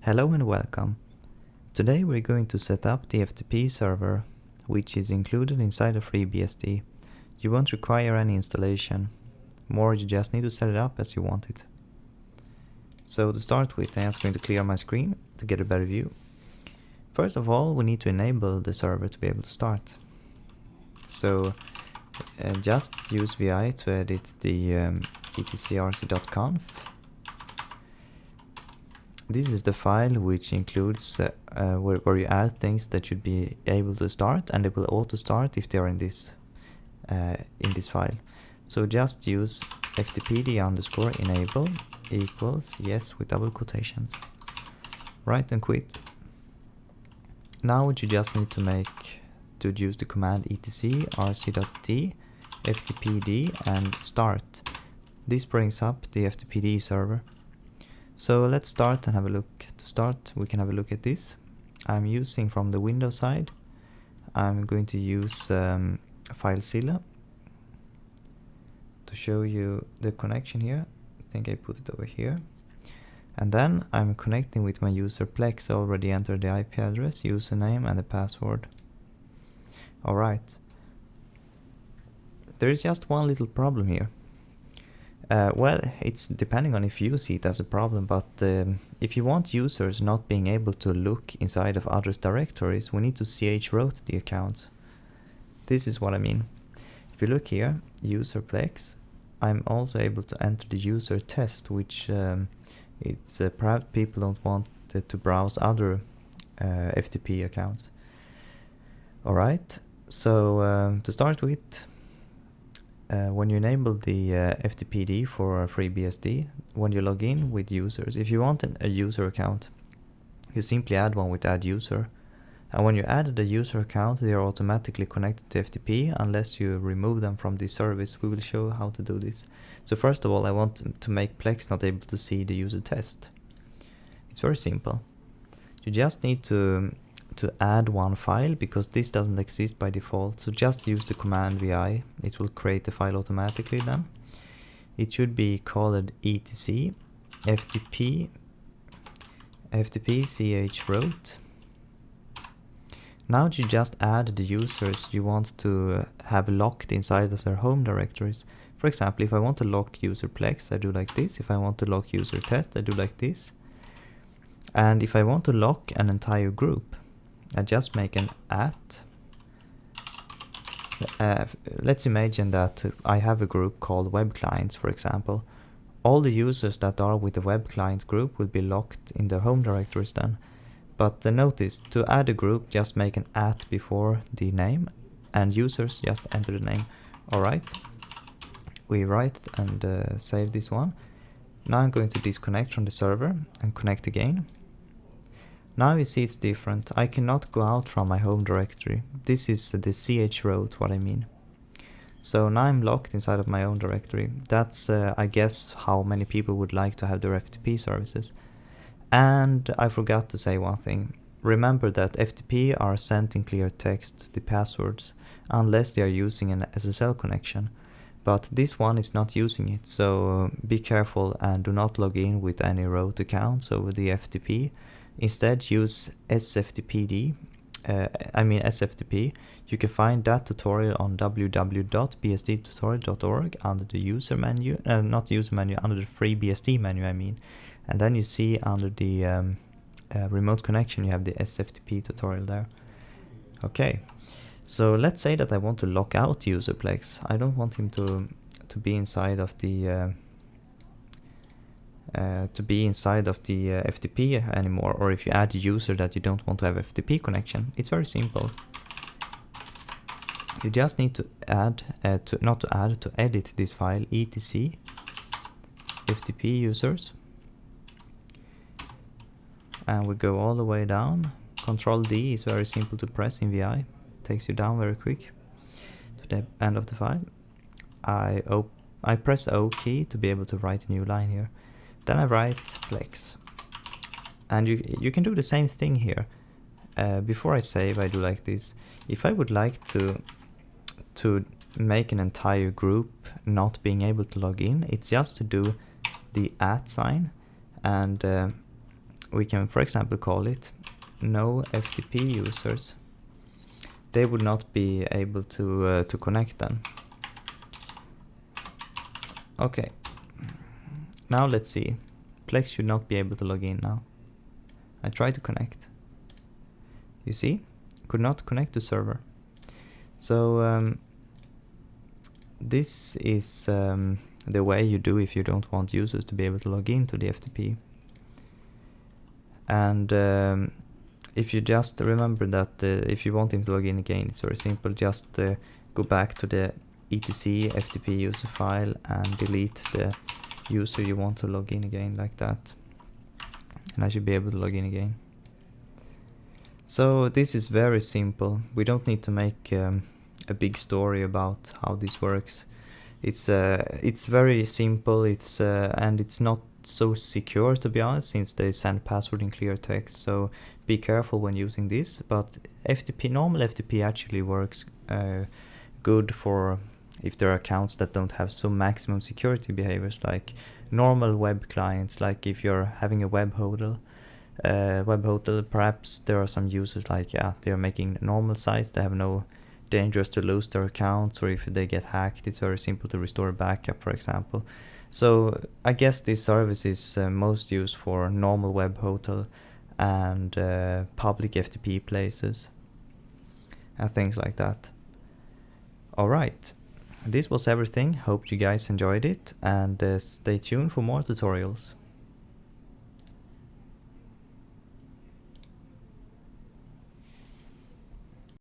Hello and welcome. Today we're going to set up the FTP server, which is included inside of FreeBSD. You won't require any installation, more you just need to set it up as you want it. So to start with, I'm just going to clear my screen to get a better view. First of all, we need to enable the server to be able to start. So just use VI to edit the etc rc.conf. This is the file which includes where you add things that should be able to start, and it will auto start if they are in this file. So just use ftpd underscore enable equals yes with double quotations. Right, and quit. Now what you just need to use the command etc rc.d ftpd and start. This brings up the ftpd server. So let's start and have a look. To start, we can have a look at this. I'm using from the Windows side. I'm going to use FileZilla to show you the connection here. I think I put it over here. And then I'm connecting with my user Plex. I already entered the IP address, username and the password. Alright. There is just one little problem here. Well, it's depending on if you see it as a problem, but if you want users not being able to look inside of others' directories, we need to chroot the accounts. This is what I mean. If you look here, user Plex, I'm also able to enter the user test, which it's perhaps people don't want to browse other FTP accounts. Alright, so to start with, when you enable the FTPD for FreeBSD, when you log in with users, if you want a user account, you simply add one with add user. And when you add a user account, they are automatically connected to FTP unless you remove them from this service. We will show how to do this. So first of all, I want to make Plex not able to see the user test. It's very simple. You just need to add one file, because this doesn't exist by default. So just use the command vi. It will create the file automatically then. It should be called etc ftp chroot. Now you just add the users you want to have locked inside of their home directories. For example, if I want to lock user Plex, I do like this. If I want to lock user test, I do like this. And if I want to lock an entire group, I just make an @ let's imagine that I have a group called web clients, for example. All the users that are with the web client group will be locked in their home directories then. But notice, to add a group, just make an @ before the name, and users just enter the name. Alright, we write and save this one. Now I'm going to disconnect from the server and connect again. Now you see it's different. I cannot go out from my home directory. This is the chroot, what I mean. So now I'm locked inside of my own directory. That's, I guess, how many people would like to have their FTP services. And I forgot to say one thing. Remember that FTP are sent in clear text, the passwords, unless they are using an SSL connection. But this one is not using it, so be careful and do not log in with any root accounts over the FTP. Instead use SFTPD, SFTP. You can find that tutorial on www.bsdtutorial.org under the user menu, not user menu, under the FreeBSD menu I mean. And then you see under the remote connection you have the SFTP tutorial there. Okay, so let's say that I want to lock out user Plex. I don't want him to be inside of the FTP anymore, or if you add a user that you don't want to have FTP connection. It's very simple. You just need to add, to edit this file, etc ftp users, and we go all the way down. Control D is very simple to press in VI, takes you down very quick to the end of the file. I press O key to be able to write a new line here. Then I write Plex, and you can do the same thing here. Before I save, I do like this. If I would like to make an entire group not being able to log in, it's just to do the @ sign, and we can, for example, call it no FTP users. They would not be able to connect then. Okay. Now let's see. Plex should not be able to log in now. I try to connect. You see? Could not connect to server. So this is the way you do if you don't want users to be able to log into the FTP. And if you just remember that if you want him to log in again, it's very simple. Just go back to the etc FTP user file and delete the user you want to log in again, like that. And I should be able to log in again. So this is very simple. We don't need to make a big story about how this works. It's very simple. And it's not so secure, to be honest, since they send password in clear text. So be careful when using this. But FTP, normal FTP actually works good for if there are accounts that don't have some maximum security behaviors, like normal web clients. Like if you're having a web hotel, perhaps there are some users like, yeah, they're making normal sites, they have no dangers to lose their accounts, or if they get hacked, it's very simple to restore a backup, for example. So I guess this service is most used for normal web hotel and public FTP places and things like that. Alright, this was everything. Hope you guys enjoyed it, and stay tuned for more tutorials.